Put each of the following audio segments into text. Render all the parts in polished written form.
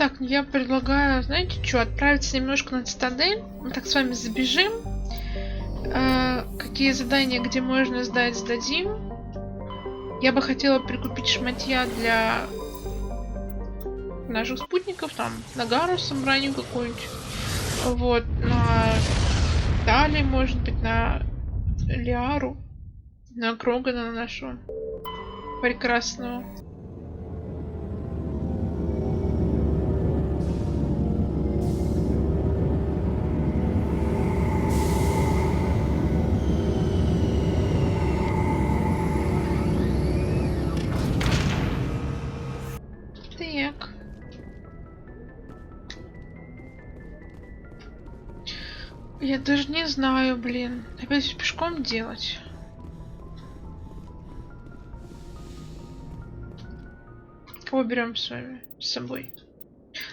Так, я предлагаю, знаете что, отправиться немножко на цитадель. Мы так с вами забежим. Какие задания, где можно сдать, сдадим. Я бы хотела прикупить шматья для наших спутников, там, на Гарусу броню какую-нибудь. Вот, на Дали, может быть, на Лиару, на Крогана нашего прекрасного. Так. Я даже не знаю, блин. Опять пешком делать. Кого берем с вами? С собой.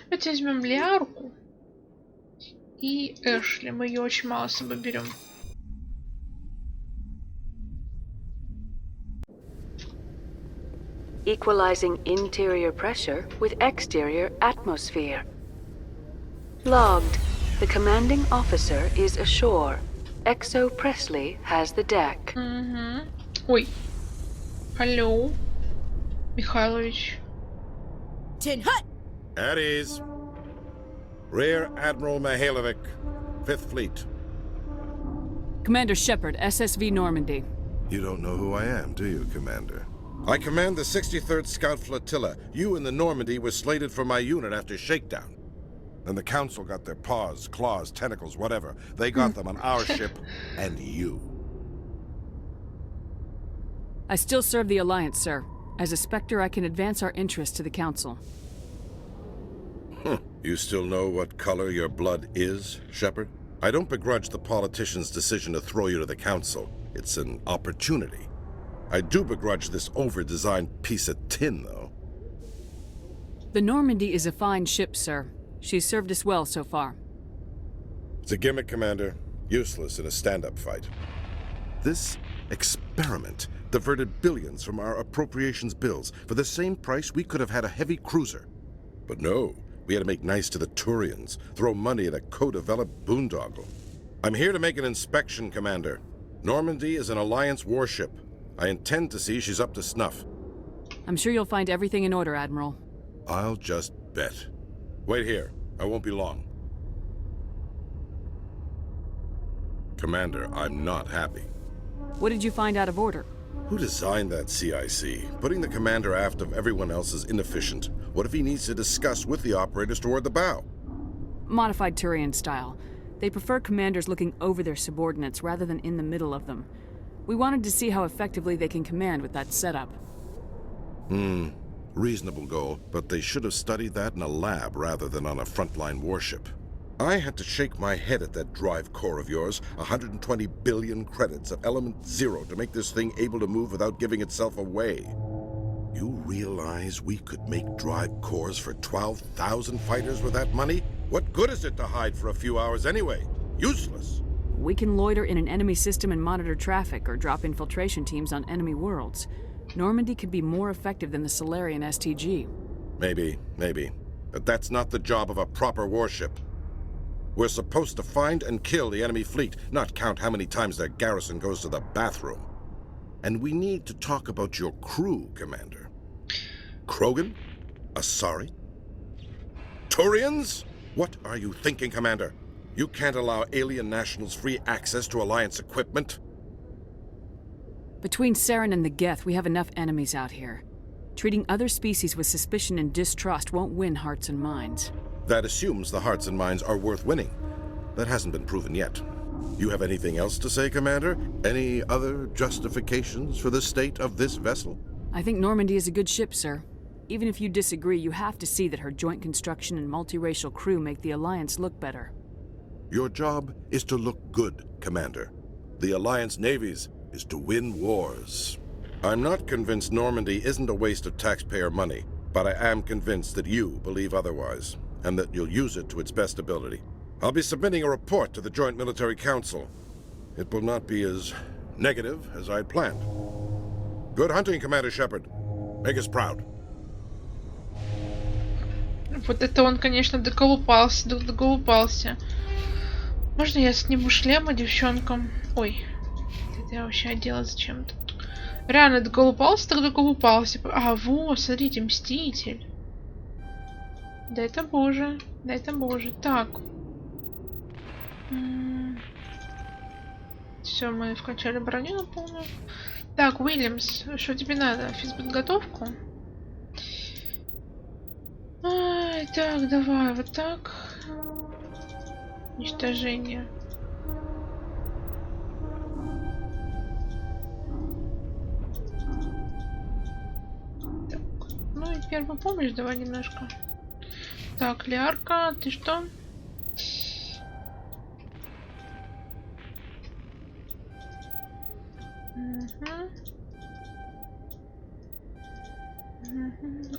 Давайте возьмем Лиарку и Эшли. Мы ее очень мало с собой берем. Equalizing interior pressure with exterior atmosphere. Logged. The commanding officer is ashore. Exo Presley has the deck. Ой. Алло. Михайлович. Tin Hut! At ease. Rear Admiral Mihailovic, 5th Fleet. Commander Shepard, SSV Normandy. You don't know who I am, do you, Commander? I command the 63rd Scout Flotilla. You and the Normandy were slated for my unit after shakedown. Then the Council got their paws, claws, tentacles, whatever. They got them on our ship, and you. I still serve the Alliance, sir. As a Spectre, I can advance our interests to the Council. You still know what color your blood is, Shepard? I don't begrudge the politician's decision to throw you to the Council. It's an opportunity. I do begrudge this over-designed piece of tin, though. The Normandy is a fine ship, sir. She's served us well so far. It's a gimmick, Commander. Useless in a stand-up fight. This experiment diverted billions from our appropriations bills. For the same price, we could have had a heavy cruiser. But no, we had to make nice to the Turians, throw money at a co-developed boondoggle. I'm here to make an inspection, Commander. Normandy is an Alliance warship. I intend to see she's up to snuff. I'm sure you'll find everything in order, Admiral. I'll just bet. Wait here. I won't be long. Commander, I'm not happy. What did you find out of order? Who designed that CIC? Putting the commander aft of everyone else is inefficient. What if he needs to discuss with the operators toward the bow? Modified Turian style. They prefer commanders looking over their subordinates rather than in the middle of them. We wanted to see how effectively they can command with that setup. Reasonable goal, but they should have studied that in a lab rather than on a frontline warship. I had to shake my head at that drive core of yours, 120 billion credits of element 0 to make this thing able to move without giving itself away. You realize we could make drive cores for 12,000 fighters with that money? What good is it to hide for a few hours anyway? Useless. We can loiter in an enemy system and monitor traffic or drop infiltration teams on enemy worlds. Normandy could be more effective than the Solarian STG. Maybe. But that's not the job of a proper warship. We're supposed to find and kill the enemy fleet, not count how many times their garrison goes to the bathroom. And we need to talk about your crew, Commander. Krogan? Asari? Turians? What are you thinking, Commander? You can't allow alien nationals free access to Alliance equipment? Between Saren and the Geth, we have enough enemies out here. Treating other species with suspicion and distrust won't win hearts and minds. That assumes the hearts and minds are worth winning. That hasn't been proven yet. You have anything else to say, Commander? Any other justifications for the state of this vessel? I think Normandy is a good ship, sir. Even if you disagree, you have to see that her joint construction and multiracial crew make the Alliance look better. Your job is to look good, Commander. The Alliance navies is to win wars. I'm not convinced Normandy isn't a waste of taxpayer money, but I am convinced that you believe otherwise, and that you'll use it to its best ability. I'll be submitting a report to the Joint Military Council. It will not be as negative as I'd planned. Good hunting, Commander Shepard. Make us proud. Вот это он, конечно, доколупался. Можно я сниму шлем девчонкам? Ой, это я вообще одела зачем-то. Реально доколупался, так доколупался. А, вот, смотрите, мститель. Да это боже. Да это боже. Так. Все, мы вкачали броню на полную. Так, Уильямс, что тебе надо? Физподготовку? Ай, так, давай, вот так. Уничтожение. Так, ну и первую помощь давай немножко. Так, Лиарка, ты что?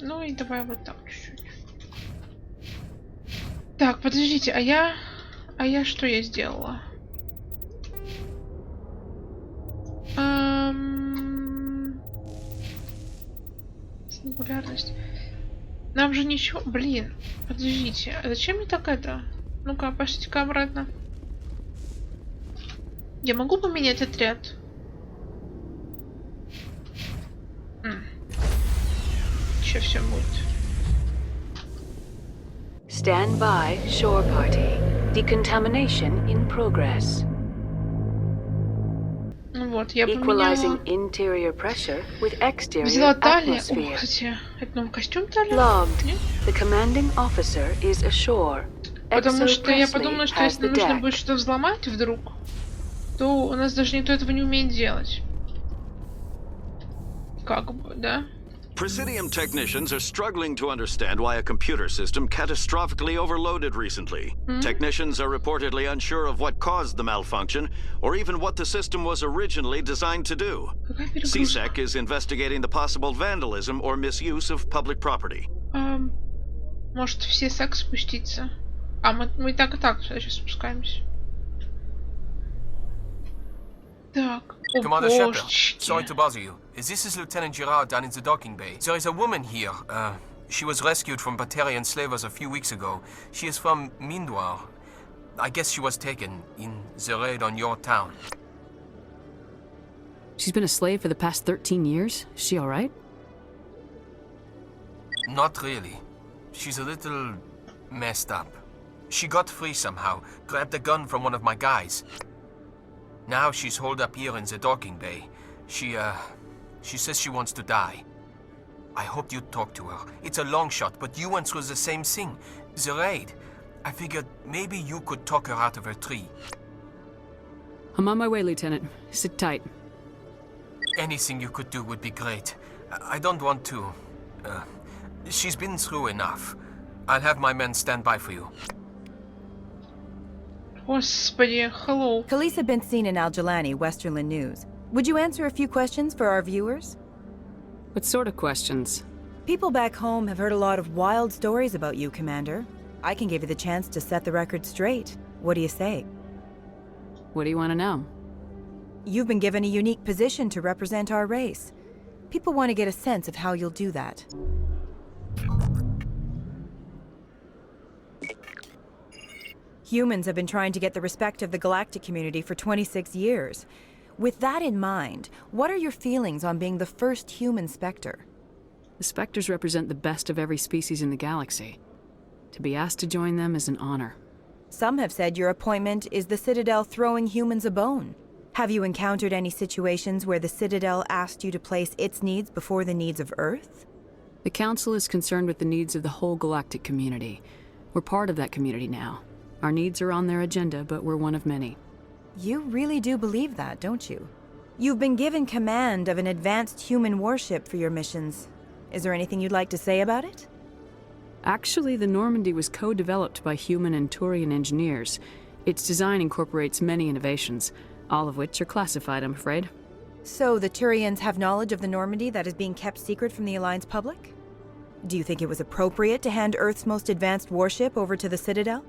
Ну и давай вот так чуть-чуть. Так, подождите, а я что я сделала? Сингулярность. Нам же ничего... Блин, подождите, а зачем мне так это? Ну-ка, пошлите-ка обратно. Я могу поменять отряд? Еще все будет. Stand by, shore party. Decontamination in progress. Ну вот, я Equalizing поменяла. interior pressure with exterior Взяла талия. О, atmosphere. кстати, это новый костюм талия? Logged. Нет? The commanding officer is ashore. Потому что я Presley подумала, что has если the нужно deck. будет что-то взломать вдруг, то у нас даже никто этого не умеет делать. Как бы, да? Presidium technicians are struggling to understand why a computer system catastrophically overloaded recently. Technicians are reportedly unsure of what caused the malfunction, or even what the system was originally designed to do. Какая перегрузка? CSEC is investigating the possible vandalism or misuse of public property. Может все секс спуститься? А, мы и так сюда сейчас спускаемся. Так. О, Commander Shepard, божечки. sorry to bother you. This is Lieutenant Gerard down in the docking bay. There is a woman here. She was rescued from Batarian slavers a few weeks ago. She is from Mindoir. I guess she was taken in the raid on your town. She's been a slave for the past 13 years? Is she alright? Not really. She's a little messed up. She got free somehow, grabbed a gun from one of my guys. Now she's holed up here in the docking bay. She says she wants to die. I hoped you'd talk to her. It's a long shot, but you went through the same thing. The raid. I figured maybe you could talk her out of her tree. I'm on my way, Lieutenant. Sit tight. Anything you could do would be great. I don't want to... she's been through enough. I'll have my men stand by for you. Господи, hello. Police have been seen in Al-Jalani, Westerland News. Would you answer a few questions for our viewers? What sort of questions? People back home have heard a lot of wild stories about you, Commander. I can give you the chance to set the record straight. What do you say? What do you want to know? You've been given a unique position to represent our race. People want to get a sense of how you'll do that. Humans have been trying to get the respect of the galactic community for 26 years. With that in mind, what are your feelings on being the first human Spectre? The Spectres represent the best of every species in the galaxy. To be asked to join them is an honor. Some have said your appointment is the Citadel throwing humans a bone. Have you encountered any situations where the Citadel asked you to place its needs before the needs of Earth? The Council is concerned with the needs of the whole galactic community. We're part of that community now. Our needs are on their agenda, but we're one of many. You really do believe that, don't you? You've been given command of an advanced human warship for your missions. Is there anything you'd like to say about it? Actually, the Normandy was co-developed by human and Turian engineers. Its design incorporates many innovations, all of which are classified, I'm afraid. So the Turians have knowledge of the Normandy that is being kept secret from the Alliance public? Do you think it was appropriate to hand Earth's most advanced warship over to the Citadel?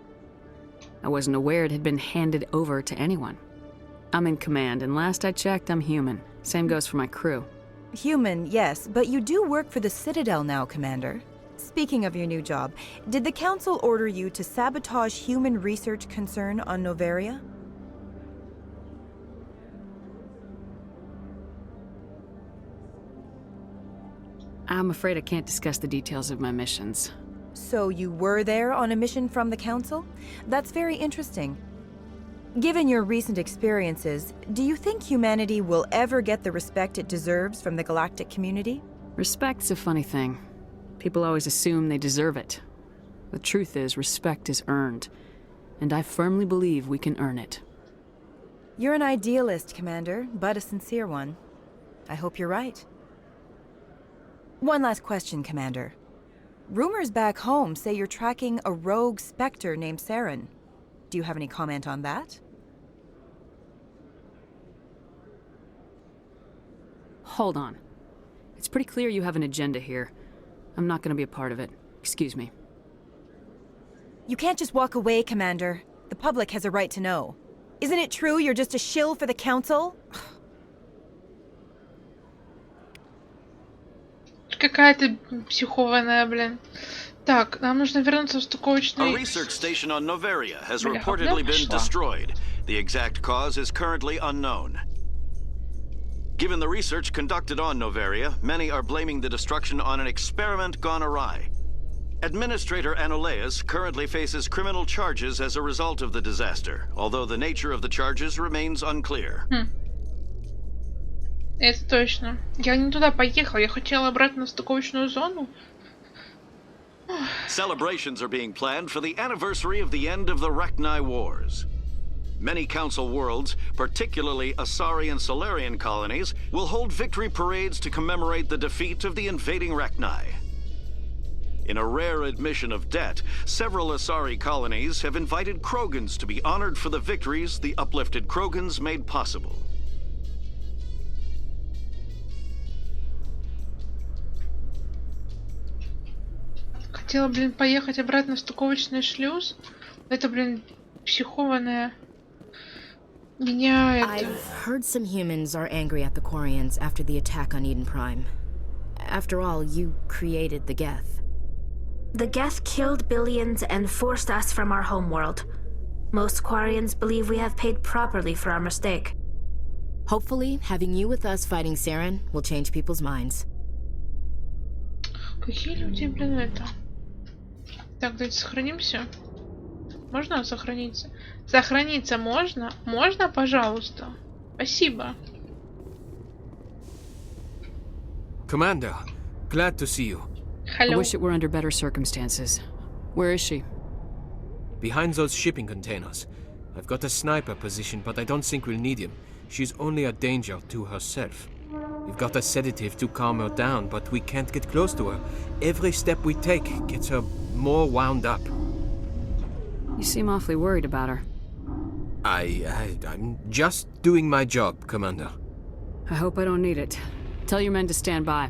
I wasn't aware it had been handed over to anyone. I'm in command, and last I checked, I'm human. Same goes for my crew. Human, yes, but you do work for the Citadel now, Commander. Speaking of your new job, did the Council order you to sabotage human research concern on Noveria? I'm afraid I can't discuss the details of my missions. So you were there on a mission from the Council? That's very interesting. Given your recent experiences, do you think humanity will ever get the respect it deserves from the galactic community? Respect's a funny thing. People always assume they deserve it. The truth is, respect is earned. And I firmly believe we can earn it. You're an idealist, Commander, but a sincere one. I hope you're right. One last question, Commander. Rumors back home say you're tracking a rogue specter named Saren. Do you have any comment on that? Hold on. It's pretty clear you have an agenda here. I'm not gonna be a part of it. Excuse me. You can't just walk away, Commander. The public has a right to know. Isn't it true you're just a shill for the Council? Какая-то психованная, блин. Так, нам нужно вернуться в стыковочный... A research station on Noveria has reportedly been destroyed. The exact cause is currently unknown. Given the research conducted on Noveria, many are blaming the destruction on an experiment gone awry. Administrator Anoleus currently faces criminal charges as a result of the disaster, although the nature of the charges remains unclear. Это точно. Я не туда поехала, я хотела обратно в стыковочную зону. Celebrations are being planned for the anniversary of the end of the Rachni Wars. Many Council worlds, particularly Asari and Solarian colonies, will hold victory parades to commemorate the defeat of the invading Rachni. In a rare admission of debt, several Asari colonies have invited Krogans to be honored for the victories the uplifted Krogans made possible. Хотела, блин, поехать обратно в стыковочный шлюз. Это, блин, психованная. Меня это... I've heard some humans are angry at the Quarians after the attack on Idен Prime. After all, you created the Geth. The Geth killed billions and forced us from our homeworld. Most Quarians believe we have paid properly for our mistake. Hopefully, having you with us fighting Saren will change people's minds. Какие люди, блин, это? Так, давайте сохранимся. Можно сохраниться? Сохраниться можно? Можно, пожалуйста? Спасибо. Commander, glad to see you. I Hello. wish it were under better circumstances. Where is she? Behind those shipping containers. I've got a sniper position, but I don't think we'll need him. She's only a danger to herself. We've got a sedative to calm her down, but we can't get close to her. Every step we take gets her more wound up. You seem awfully worried about her. I'm just doing my job, Commander. I hope I don't need it. Tell your men to stand by.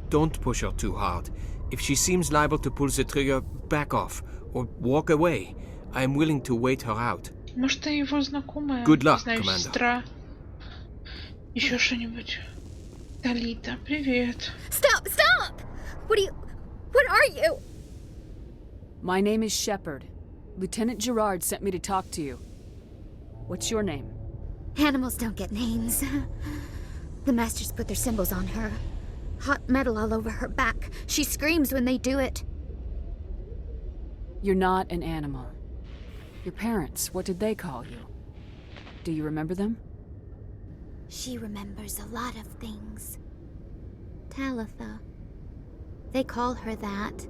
Don't push her too hard. If she seems liable to pull the trigger, back off or walk away. I am willing to wait her out. Может, ты его знакомая? Good luck, Не знаю, Commander. сестра. Еще что-нибудь. Талита, привет. Stop! Stop! What are you? My name is Shepard. Lieutenant Gerard sent me to talk to you. What's your name? Animals don't get names. The Masters put their symbols on her. Hot metal all over her back. She screams when they do it. You're not an animal. Your parents, what did they call you? Do you remember them? She remembers a lot of things. Talitha. They call her that.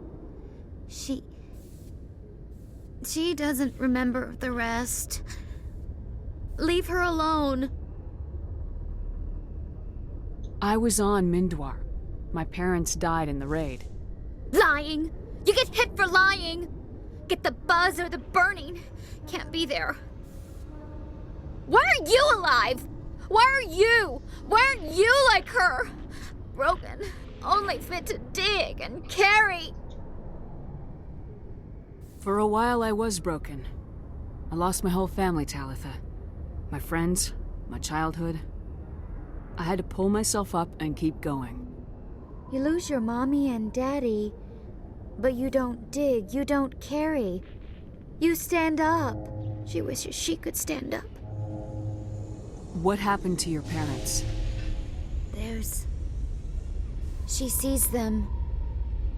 She doesn't remember the rest. Leave her alone. I was on Mindwar. My parents died in the raid. Lying! You get hit for lying! Get the buzz or the burning. Can't be there. Why are you alive? Why are you? Why aren't you like her? Broken. Only fit to dig and carry. For a while I was broken. I lost my whole family, Talitha. My friends, my childhood. I had to pull myself up and keep going. You lose your mommy and daddy. But you don't dig, you don't carry. You stand up. She wishes she could stand up. What happened to your parents? She sees them.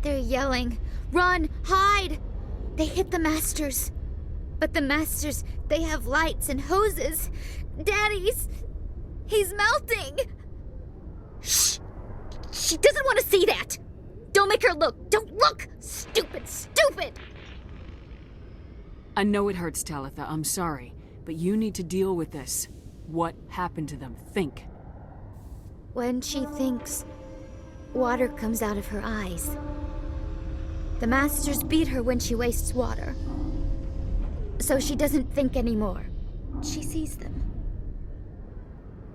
They're yelling, "Run! Hide!" They hit the masters. But the masters, they have lights and hoses. He's melting! Shh! She doesn't want to see that! Don't make her look! Don't look! Stupid! I know it hurts, Talitha, I'm sorry. But you need to deal with this. What happened to them? Think. When she thinks, water comes out of her eyes. The masters beat her when she wastes water. So she doesn't think anymore. She sees them.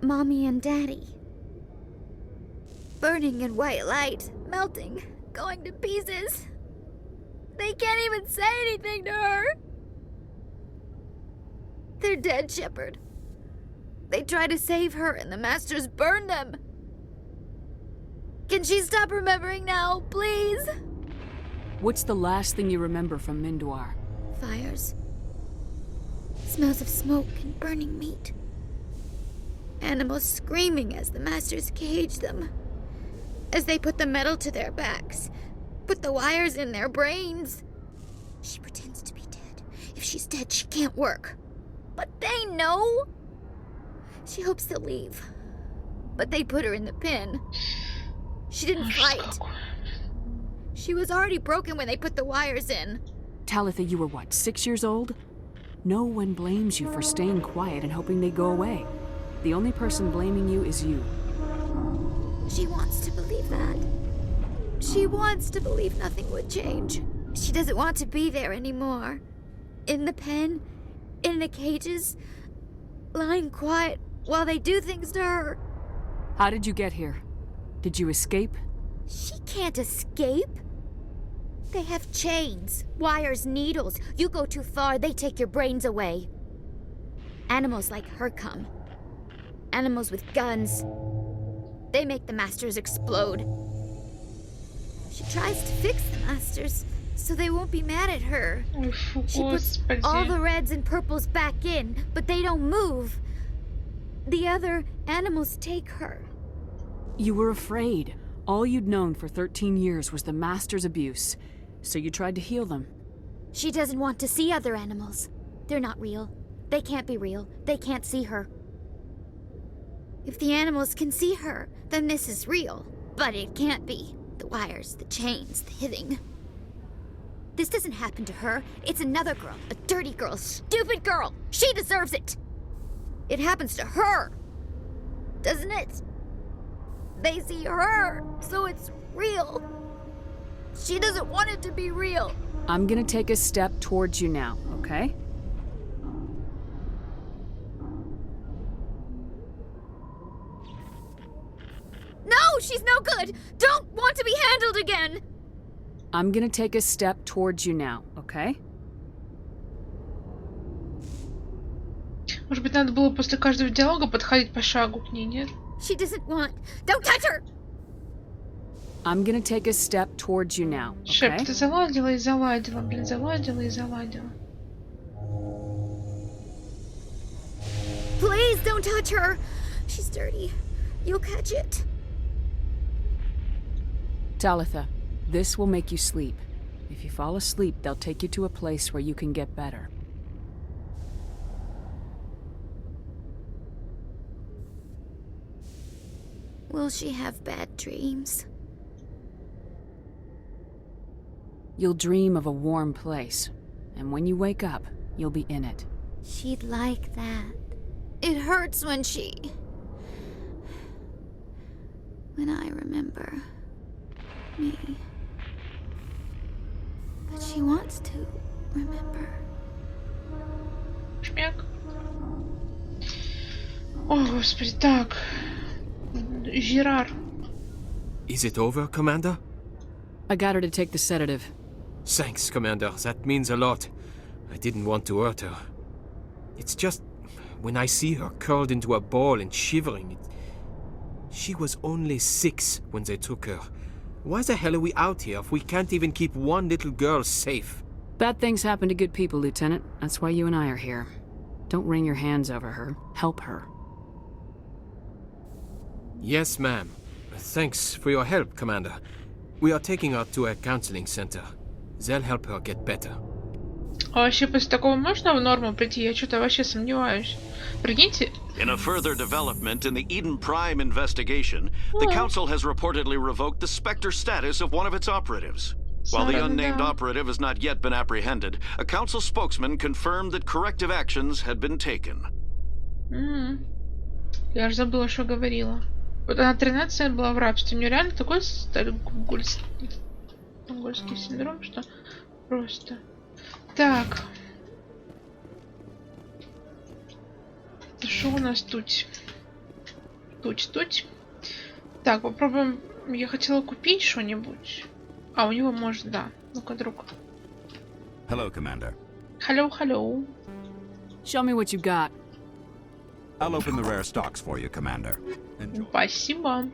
Mommy and Daddy. Burning in white light, melting, going to pieces. They can't even say anything to her. They're dead, Shepard. They try to save her and the masters burn them. Can she stop remembering now, please? What's the last thing you remember from Mindwar? Fires. Smells of smoke and burning meat. Animals screaming as the masters cage them. As they put the metal to their backs. Put the wires in their brains. She pretends to be dead. If she's dead, she can't work. But they know. She hopes to leave. But they put her in the pen. She didn't fight. She was already broken when they put the wires in. Talitha, you were what, 6 years old? No one blames you for staying quiet and hoping they go away. The only person blaming you is you. She wants to believe that. She wants to believe nothing would change. She doesn't want to be there anymore. In the pen, in the cages, lying quiet while they do things to her. How did you get here? Did you escape? She can't escape. They have chains, wires, needles. You go too far, they take your brains away. Animals like her come. Animals with guns. They make the masters explode. She tries to fix the masters so they won't be mad at her. She puts all the reds and purples back in, but they don't move. The other animals take her. You were afraid. All you'd known for 13 years was the master's abuse. So you tried to heal them. She doesn't want to see other animals. They're not real. They can't be real. They can't see her. If the animals can see her, then this is real. But it can't be. The wires, the chains, the hitting. This doesn't happen to her. It's another girl. A dirty girl. A stupid girl. She deserves it. It happens to her. Doesn't it? They see her, so it's real. She doesn't want it to be real. I'm gonna take a step towards you now, okay? No, she's no good. Don't want to be handled again. I'm gonna take a step towards you now, okay? Может быть, надо было после каждого диалога подходить по шагу к ней, нет? She doesn't want. Don't touch her. I'm gonna take a step towards you now, okay? Шеп, ты заладила и заладила, блин, заладила и заладила. Please don't touch her. She's dirty. You'll catch it. Talitha, this will make you sleep. If you fall asleep, they'll take you to a place where you can get better. Will she have bad dreams? You'll dream of a warm place, and when you wake up, you'll be in it. She'd like that. It hurts when I remember me. But she wants to remember. Шмяк. О, господи, так. Жерар. Is it over, Commander? I got her to take the sedative. Thanks, Commander. That means a lot. I didn't want to hurt her. It's just, when I see her curled into a ball and shivering, She was only 6 when they took her. Why the hell are we out here if we can't even keep one little girl safe? Bad things happen to good people, Lieutenant. That's why you and I are here. Don't wring your hands over her. Help her. Yes, ma'am. Thanks for your help, Commander. We are taking her to a counseling center. They'll help her get better. А вообще после такого можно в норму прийти? Я что-то вообще сомневаюсь. Прикиньте. In a further development in the Idен Prime investigation, the Council has reportedly revoked the Spectre status of one of its operatives. While the unnamed operative has not yet been apprehended, a Council spokesman confirmed that corrective actions had been taken. Я же забыла, что говорила. Вот она 13 лет была в рабстве. У нее реально такой монгольский синдром, что просто... Так. Что у нас тут? Тут. Так, попробуем. Я хотела купить что-нибудь. А, у него может, да. Ну-ка, друг. Hello, Commander. Hello. Show me what you got. I'll open the rare stocks for you, Commander. Enjoy. Спасибо.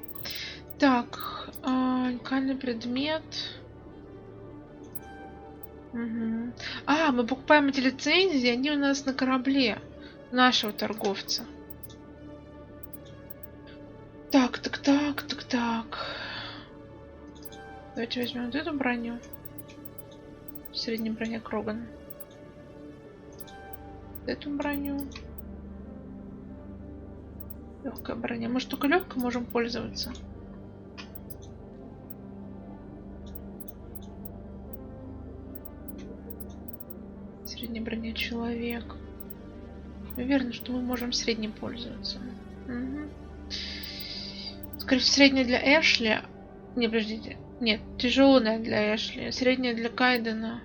Так, уникальный предмет. Угу. А, мы покупаем эти лицензии, они у нас на корабле нашего торговца. Так. Давайте возьмем вот эту броню. Средняя броня Крогана. Эту броню. Легкая броня. Может, только легкой можем пользоваться. Средняя броня человек. Уверена, что мы можем средней пользоваться. Угу. Скорее всего, средняя для Эшли. Не, подождите. Нет, тяжелая для Эшли. Средняя для Кайдена.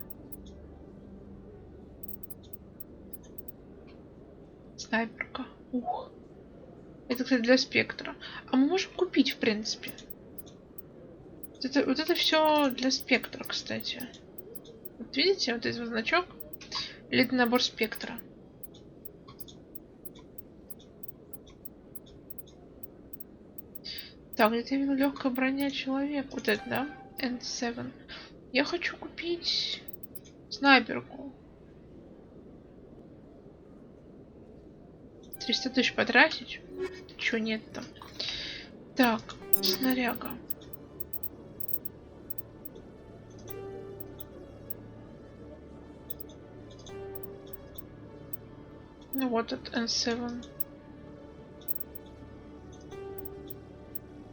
Снайперка. Ух. Это, кстати, для спектра. А мы можем купить, в принципе. Вот это все для спектра, кстати. Вот видите, вот этот значок. Или это набор спектра. Так, где-то я видела легкая броня человек. Вот это, да? N7. Я хочу купить снайперку. 300 тысяч потратить? Чё нет там? Так, снаряга. Ну вот от N7.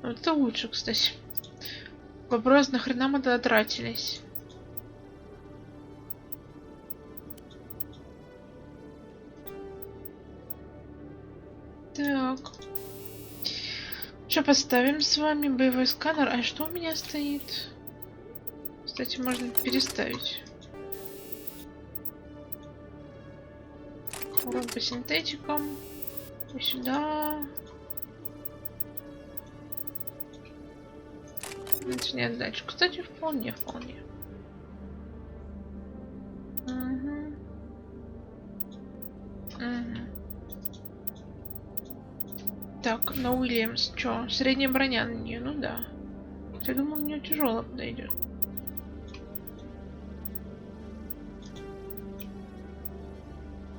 Вот это лучше, кстати. Вопрос, нахрена мы тогда тратились? Так. Что поставим с вами? Боевой сканер. А что у меня стоит? Кстати, можно переставить. Урон по синтетикам. И сюда. Не отдачу. Кстати, вполне. Угу. Так, на Уильямс. Чё? Средняя броня на нее? Ну да. Я думал, у нее тяжело подойдет.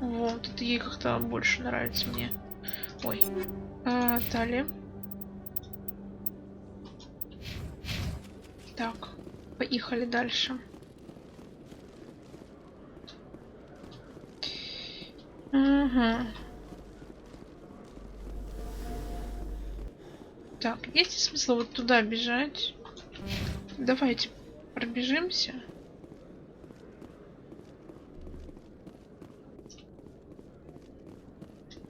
Вот, это ей как-то больше нравится мне. Ой. Далее. Так, поехали дальше. Угу. Так, есть смысл вот туда бежать? Давайте пробежимся.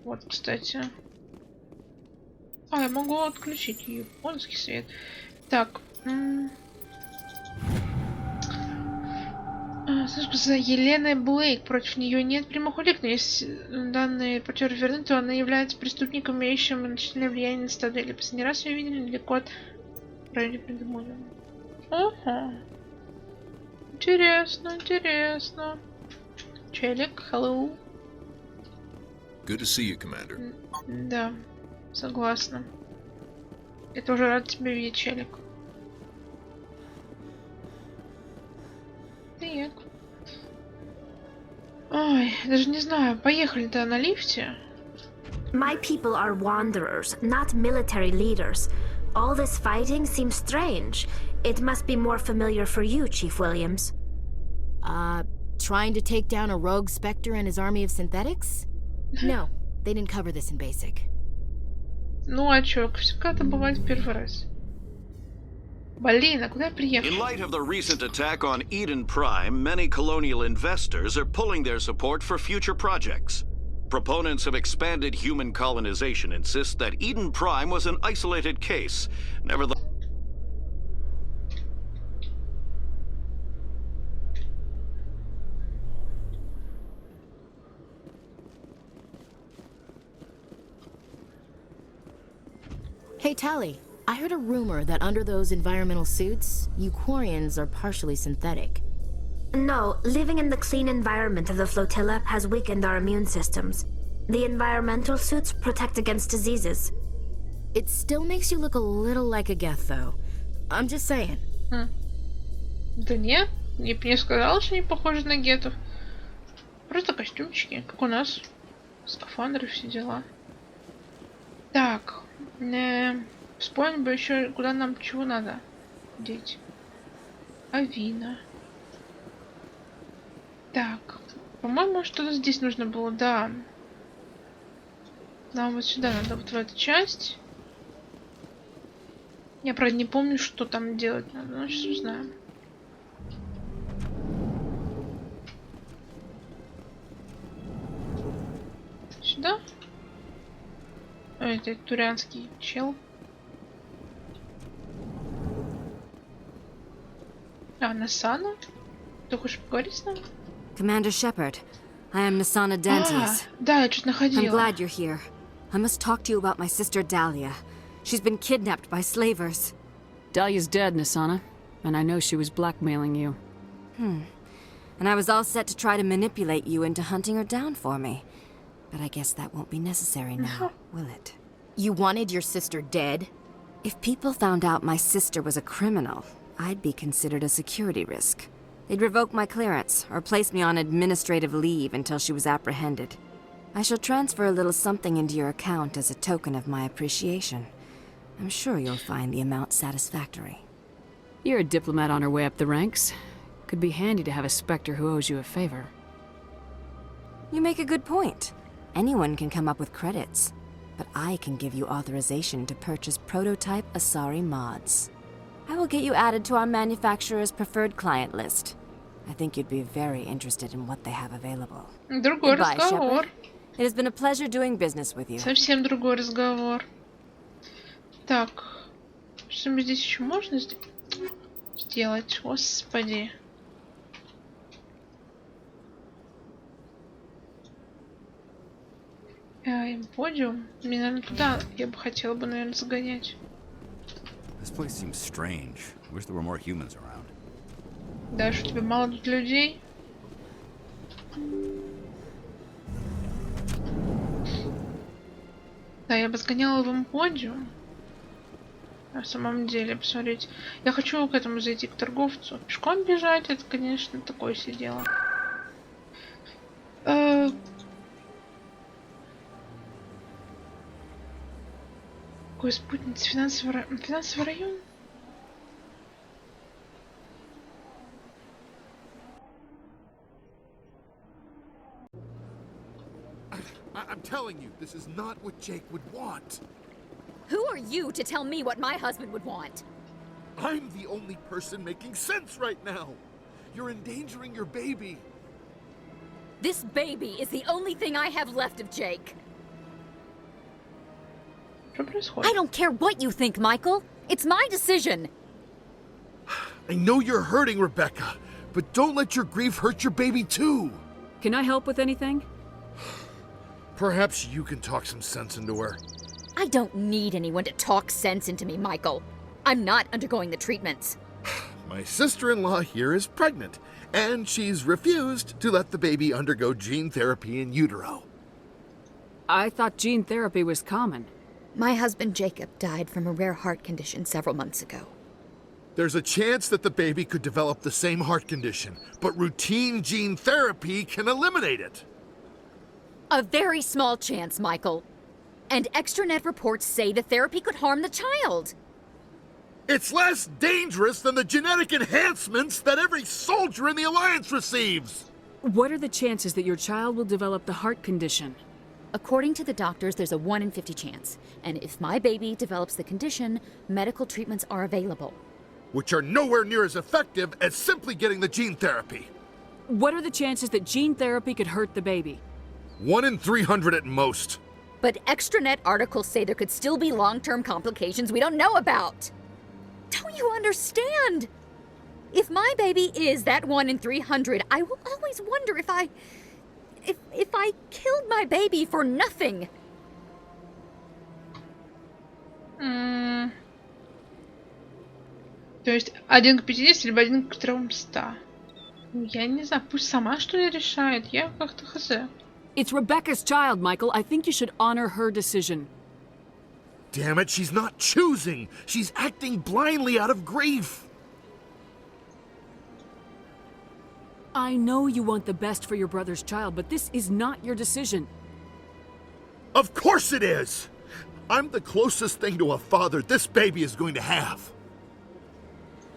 Вот, кстати. А, я могу отключить японский свет. Так. Слушай, за Еленой Блейк. Против нее нет прямых улик, но если данные репортеры верны, то она является преступником, имеющим значительное влияние на стадо. Или последний раз ее видели недалеко от района Предмолия. Ага. Интересно. Челик, hello. Good to see you, Commander. Да, согласна. Я тоже рад тебя видеть, Челик. проект. Ой, даже не знаю, поехали-то на лифте. My people are wanderers, not military leaders. All this fighting seems strange. It must be more familiar for you, Chief Williams. Trying to take down a rogue Spectre and his army of synthetics? No, they didn't cover this in basic. Ну а чё, всегда-то бывает в первый раз. Блин, а куда я приехал? In light of the recent attack on Idен Prime, many colonial investors are pulling their support for future projects. Proponents of expanded human colonization insist that Iden Prime was an isolated case. Nevertheless, Hey, Tally, I heard a rumor that under those environmental suits, you Quarians are partially synthetic. No, living in the clean environment of the flotilla has weakened our immune systems. The environmental suits protect against diseases. It still makes you look a little like a geth, though. I'm just saying. Да нет, я бы не сказала, что они похожи на гетов. Просто костюмчики, как у нас. Скафандры, все дела. Так, вспомним бы еще, куда нам чего надо деть. Авина. Так, по-моему, что-то здесь нужно было, да. Нам вот сюда надо, вот в эту часть. Я, правда, не помню, что там делать надо, но сейчас узнаем. Сюда? Это турянский чел. Насана? Ты хочешь поговорить с нами? Commander Shepard, I am Nasana Dantes. Да, я что-то находила. I'm glad you're here. I must talk to you about my sister Dahlia. She's been kidnapped by slavers. Dahlia's dead, Nasana, and I know she was blackmailing you. And I was all set to try to manipulate you into hunting her down for me. But I guess that won't be necessary now, will it? You wanted your sister dead? If people found out my sister was a criminal, I'd be considered a security risk. They'd revoke my clearance, or place me on administrative leave until she was apprehended. I shall transfer a little something into your account as a token of my appreciation. I'm sure you'll find the amount satisfactory. You're a diplomat on her way up the ranks. Could be handy to have a Spectre who owes you a favor. You make a good point. Anyone can come up with credits, but I can give you authorization to purchase prototype Asari mods. I will get you added to our manufacturer's preferred client list. I think you'd be very interested in what they have available. Другой Goodbye, разговор. Shepard. It has been a pleasure doing business with you. Совсем другой разговор. Так, что-нибудь здесь еще можно сделать? Господи. Подиум. Мне, наверное, туда я бы хотела бы, наверное, загонять. This place seems strange. I wish there were more humans around. Да, что у тебя мало тут людей? Да, я бы сгоняла в Имподиум. На самом деле, посмотреть. Я хочу к этому зайти, к торговцу. Пешком бежать, это, конечно, такое себе дело. Какой спутница? Финансовый район? I'm telling you, this is not what Jake would want. Who are you to tell me what my husband would want? I'm the only person making sense right now. You're endangering your baby. This baby is the only thing I have left of Jake. I don't care what you think, Michael. It's my decision. I know you're hurting, Rebecca, but don't let your grief hurt your baby too. Can I help with anything? Perhaps you can talk some sense into her. I don't need anyone to talk sense into me, Michael. I'm not undergoing the treatments. My sister-in-law here is pregnant, and she's refused to let the baby undergo gene therapy in utero. I thought gene therapy was common. My husband Jacob died from a rare heart condition several months ago. There's a chance that the baby could develop the same heart condition, but routine gene therapy can eliminate it. A very small chance, Michael. And extranet reports say the therapy could harm the child. It's less dangerous than the genetic enhancements that every soldier in the Alliance receives. What are the chances that your child will develop the heart condition? According to the doctors, there's a 1 in 50 chance. And if my baby develops the condition, medical treatments are available. Which are nowhere near as effective as simply getting the gene therapy. What are the chances that gene therapy could hurt the baby? 1 in 300 at most. But extranet articles say there could still be long-term complications we don't know about. Don't you understand? If my baby is that 1 in 300, I will always wonder if I killed my baby for nothing. То есть 1 к 50 либо 1 к 300. Я не знаю, пусть сама что ли решает. Я как-то хз. It's Rebecca's child, Michael. I think you should honor her decision. Damn it, she's not choosing. She's acting blindly out of grief. I know you want the best for your brother's child, but this is not your decision. Of course it is! I'm the closest thing to a father this baby is going to have.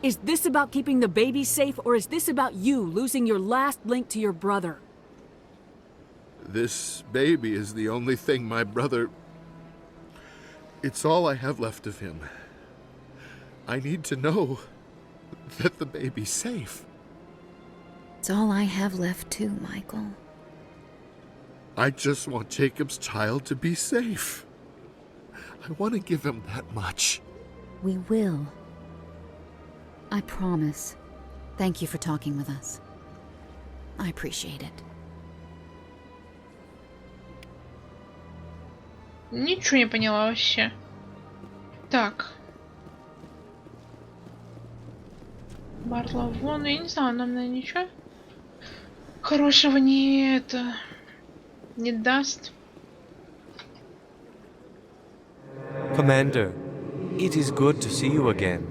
Is this about keeping the baby safe, or is this about you losing your last link to your brother? This baby is the only thing my brother... It's all I have left of him. I need to know that the baby's safe. It's all I have left too, Michael. I just want Jacob's child to be safe. I want to give him that much. We will. I promise. Thank you for talking with us. I appreciate it. Ничего не поняла вообще. Так. Барлавон, я не знаю, нам наверное, ничего хорошего не даст. Commander, it is good to see you again.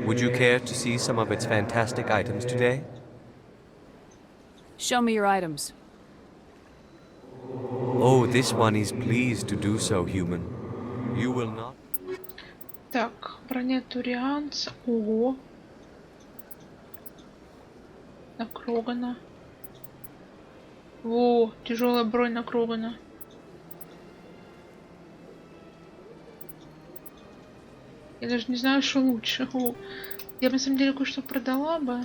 Would you care to see some of its fantastic items today? Show me your items. Oh, this one is pleased to do so, human. You will not... Так, броня турианца. Ого. На Крогана. Во, тяжелая бронь на Крогана. Я даже не знаю, что лучше. О, я бы на самом деле кое-что продала бы.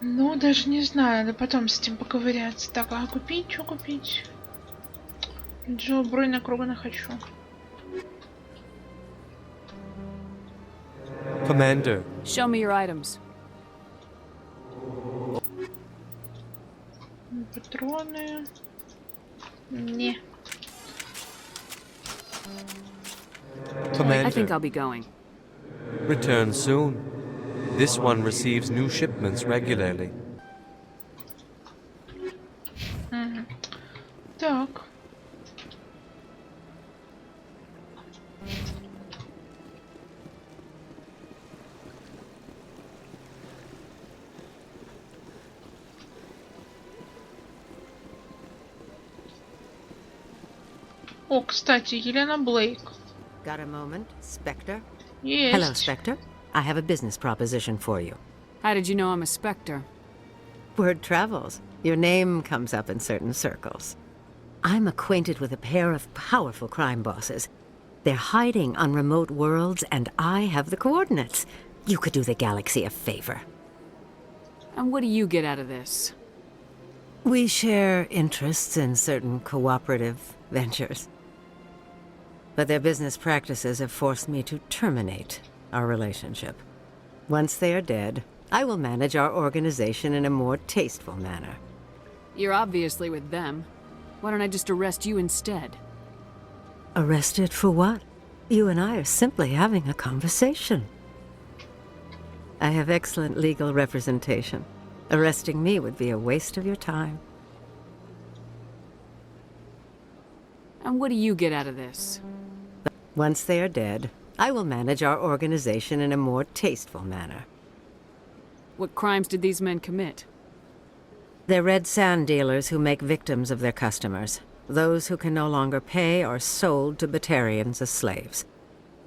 Но даже не знаю, надо потом с этим поковыряться. Так, а купить? Что купить? Джо, бронь на Крогана хочу. Commander. Show me your items. Патроны. Не. Commander. I think I'll be going. Return soon. This one receives new shipments regularly. Так. О, кстати, Елена Блейк. Got a moment, Spectre? Есть. Hello, Spectre. I have a business proposition for you. How did you know I'm a Spectre? Word travels. Your name comes up in certain circles. I'm acquainted with a pair of powerful crime bosses. They're hiding on remote worlds, and I have the coordinates. You could do the galaxy a favor. And what do you get out of this? We share interests in certain cooperative ventures. But their business practices have forced me to terminate our relationship. Once they are dead, I will manage our organization in a more tasteful manner. You're obviously with them. Why don't I just arrest you instead? Arrested for what? You and I are simply having a conversation. I have excellent legal representation. Arresting me would be a waste of your time. And what do you get out of this? Once they are dead, I will manage our organization in a more tasteful manner. What crimes did these men commit? They're red sand dealers who make victims of their customers. Those who can no longer pay are sold to Batarians as slaves.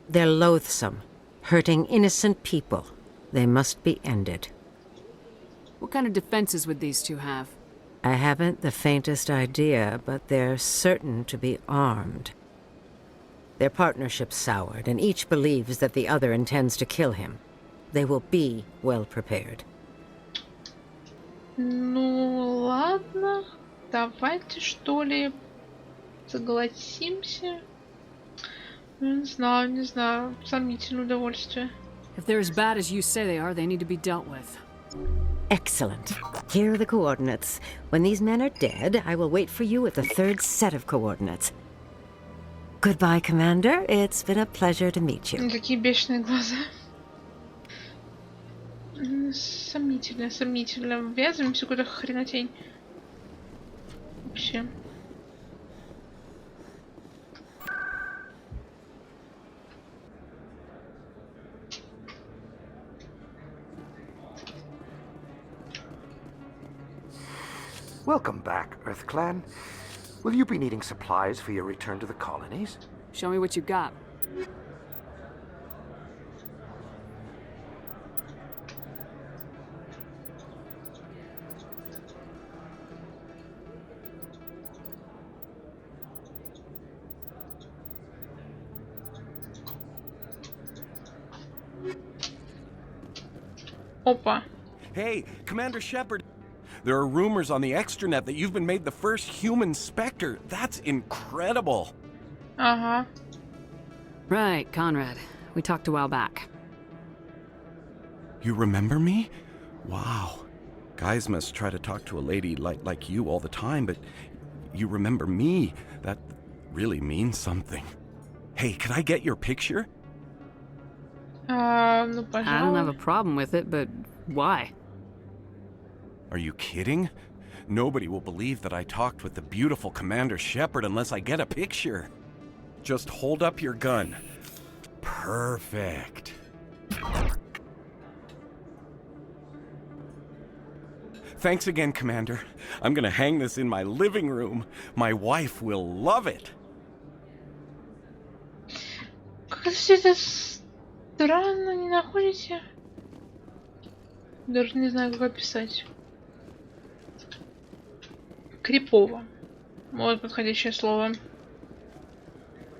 They're loathsome, hurting innocent people. They must be ended. What kind of defenses would these two have? I haven't the faintest idea, but they're certain to be armed. Their partnership's soured, and each believes that the other intends to kill him. They will be well prepared. Ну, ладно. Давайте, что ли, согласимся. Не знаю, не знаю. Сомнительное удовольствие. If they're as bad as you say they are, they need to be dealt with. Excellent. Here are the coordinates. When these men are dead, I will wait for you at the third set of coordinates. Goodbye, Commander. It's been a pleasure to meet you. Какие бешеные глаза. Сомнительно, сомнительно. Ввязываемся куда-то хренотень. Вообще. Welcome back, Earth Clan. Will you be needing supplies for your return to the colonies? Show me what you got. Опа. Hey, Commander Shepard. There are rumors on the extranet that you've been made the first human Spectre. That's incredible. Ага. Right, Conrad. We talked a while back. You remember me? Wow. Guys must try to talk to a lady like you all the time, but you remember me. That really means something. Hey, can I get your picture? Ну, пожалуй. I don't have a problem with it, but why? Are you kidding? Nobody will believe that I talked with the beautiful Commander Shepard unless I get a picture. Just hold up your gun. Perfect. Thanks again, Commander. I'm gonna hang this in my living room. My wife will love it. Как все это странно, не находите? Даже не знаю, как описать. Крипово. Вот подходящее слово.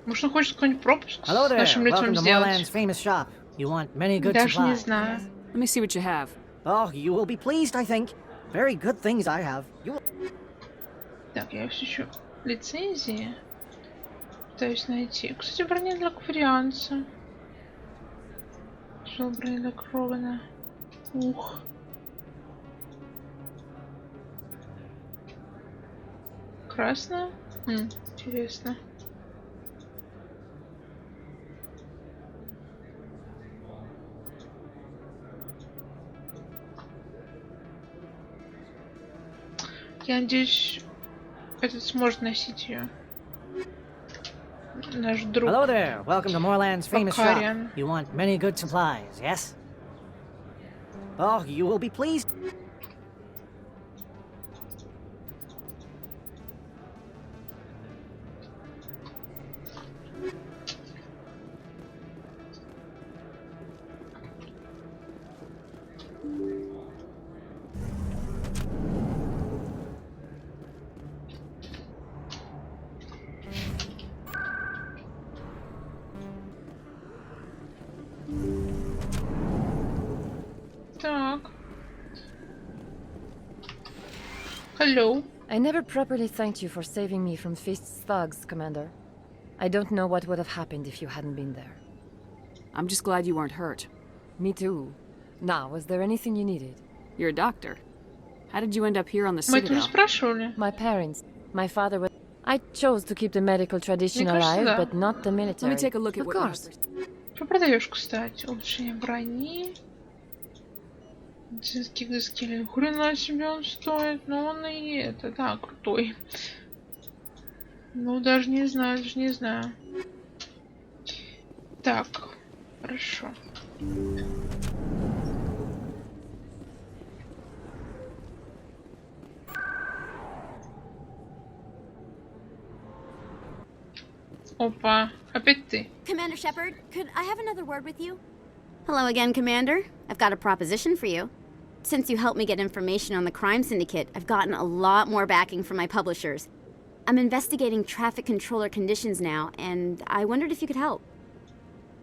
Может, он хочет какой-нибудь пропуск с нашим лицом сделать? Даже не знаю. Let me see what you have. Oh, you will be pleased, I think. Very good things I have. Так, я все еще лицензии пытаюсь найти. Кстати, броня для кварианца. Что броня для Крогана? Ух. Красная? Интересно. Я надеюсь, этот сможет носить ее. Наш друг. Hello there. Welcome to Moorland's famous shop. Покарян. You want many good supplies, yes? Oh, you will be pleased. Так. Hello. I never properly thanked you for saving me from Feast's thugs, Commander. I don't know what would have happened if you hadn't been there. I'm just glad you weren't hurt. Me too. Now, was there anything you needed? You're a doctor. How did you end up here on the Мы это не Citadel? спрашивали. My parents. My father was... I chose to keep the medical tradition Мне кажется, alive, да. but not the military. Let me take a look at Of what you course. have. Что продаешь, кстати? Улучшение брони. Гигаскелет. Хрена себе он стоит. Но он и это, да, крутой. Ну, даже не знаю, даже не знаю. Так, Хорошо. Опа, опять ты. Commander Shepard, could I have another word with you? Hello again, Commander. I've got a proposition for you. Since you helped me get information on the crime syndicate, I've gotten a lot more backing from my publishers. I'm investigating traffic controller conditions now, and I wondered if you could help.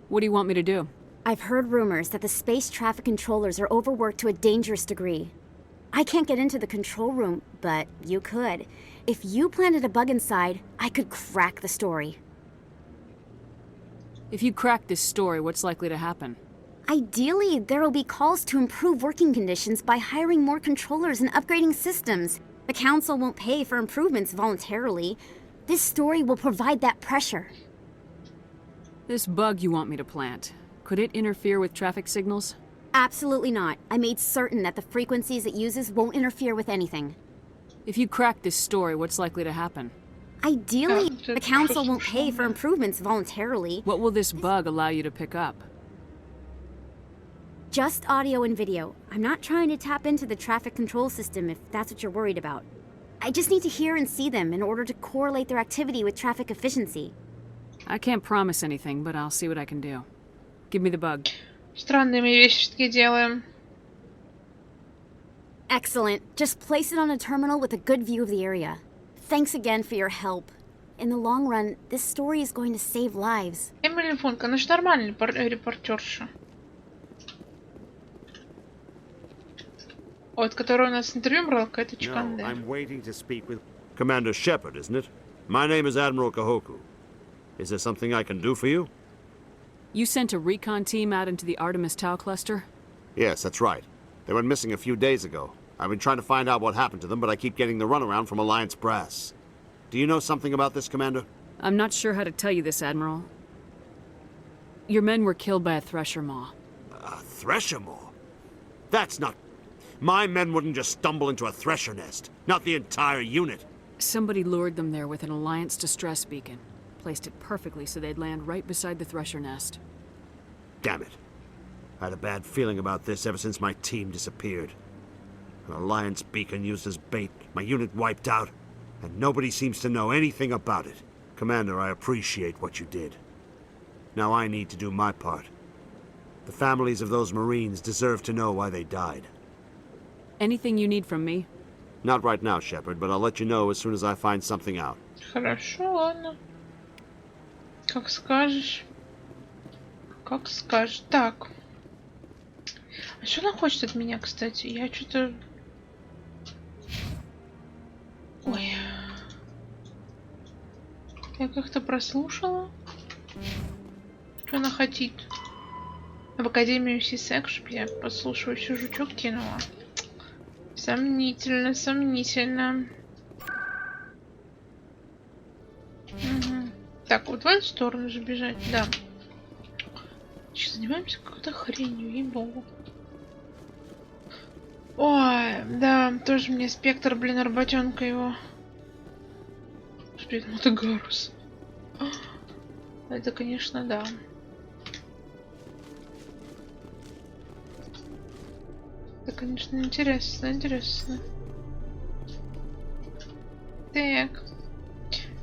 What do you want me to do? I've heard rumors that the space traffic controllers are overworked to a dangerous degree. I can't get into the control room, but you could. If you planted a bug inside, I could crack the story. If you crack this story, what's likely to happen? Ideally, there will be calls to improve working conditions by hiring more controllers and upgrading systems. The Council won't pay for improvements voluntarily. This story will provide that pressure. This bug you want me to plant, could it interfere with traffic signals? Absolutely not. I made certain that the frequencies it uses won't interfere with anything. If you crack this story, what's likely to happen? Ideally, the Council won't pay for improvements voluntarily. What will this bug allow you to pick up? Just audio and video. I'm not trying to tap into the traffic control system if that's what you're worried about. I just need to hear and see them in order to correlate their activity with traffic efficiency. I can't promise anything, but I'll see what I can do. Give me the bug. Странные мы вещи все-таки делаем. Excellent. Just place it on a terminal with a good view of the area. Thanks again for your help. In the long run, this story is going to save lives. Эмили Функа, она же нормальный репортерша. Вот, которая у нас интервью брала, какая-то чеканда. I'm waiting to speak with Commander Shepard, isn't it? My name is Admiral Kahoku. Is there something I can do for you? You sent a recon team out into the Artemis Tau cluster? Yes, that's right. They went missing a few days ago. I've been trying to find out what happened to them, but I keep getting the runaround from Alliance brass. Do you know something about this, Commander? I'm not sure how to tell you this, Admiral. Your men were killed by a thresher maw. A thresher maw? That's not... My men wouldn't just stumble into a thresher nest. Not the entire unit. Somebody lured them there with an Alliance distress beacon. Placed it perfectly so they'd land right beside the thresher nest. Damn it. I had a bad feeling about this ever since my team disappeared. An Alliance beacon used as bait, my unit wiped out, and nobody seems to know anything about it. Commander, I appreciate what you did. Now I need to do my part. The families of those Marines deserve to know why they died. Anything you need from me? Not right now, Shepard, but I'll let you know as soon as I find something out. Хорошо, ладно. Как скажешь. Как скажешь. Так. А что она хочет от меня, кстати? Я что-то... Ой. Я как-то прослушала. Что она хочет? В Академию Сисек, чтоб я подслушивающий жучок кинула. Сомнительно, сомнительно. Угу. Так, вот в эту сторону же бежать, да. Сейчас занимаемся какой-то хренью, ей-богу. Ой, да, тоже мне спектр, блин, работенка его. Блин, это Гарус. Это, конечно, да. Это, конечно, интересно, интересно. Так.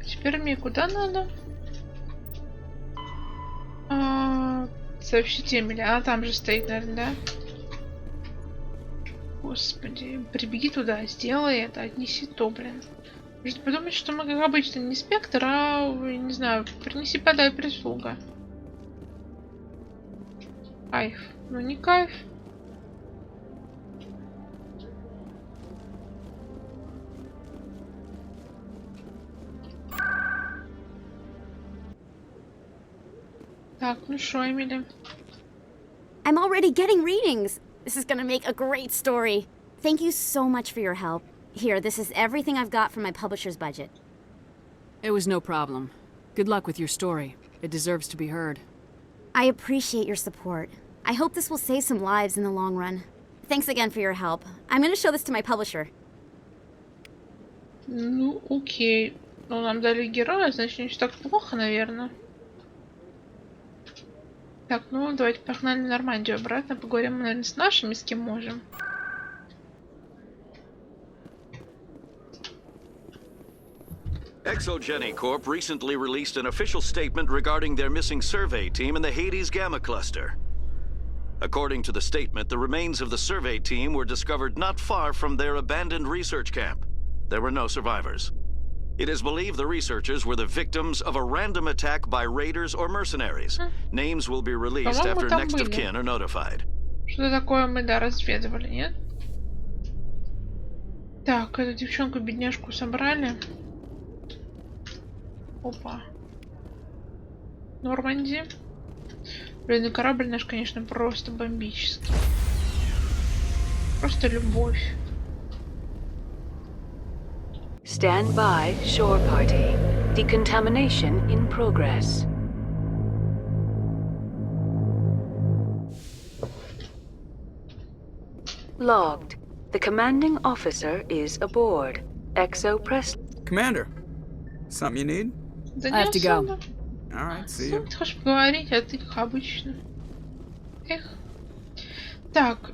Теперь мне куда надо? Сообщите Эмили. Она там же стоит, наверное, да? Господи, прибеги туда, сделай это, отнеси то, блин. Можно подумать, что мы, как обычно, не спектр, а, не знаю, принеси, подай, прислуга. Кайф. Ну, не кайф. Так, ну шо, Эмили? I'm already getting readings. This is gonna make a great story. Thank you so much for your help. Here, this is everything I've got from my publisher's budget. It was no problem. Good luck with your story. It deserves to be heard. I appreciate your support. I hope this will save some lives in the long run. Thanks again for your help. I'm gonna show this to my publisher. Ну, окей. Ну, нам дали героя, значит, не все так плохо, наверное. Так, ну давайте погнали в Нормандию обратно. Поговорим, наверное, с нашими, с кем можем. Exogeny Corp recently released an official statement regarding their missing survey team in the Hades Gamma Cluster. According to the statement, the remains of the survey team were discovered not far from their abandoned research camp. There were no survivors. It is believed the researchers were the victims of a random attack by raiders or mercenaries. Names will be released after next of kin are notified. Что такое мы, да, разведывали, нет? Так, эту девчонку-бедняжку собрали. Опа. Нормандия. Блин, и корабль наш, конечно, просто бомбический. Просто любовь. Stand by, shore party. Decontamination in progress. Logged. The commanding officer is aboard. Exo press. Commander, something you need? Да I have to go. All right, see you. Ты хочешь поговорить, а ты как обычно. Эх. Так,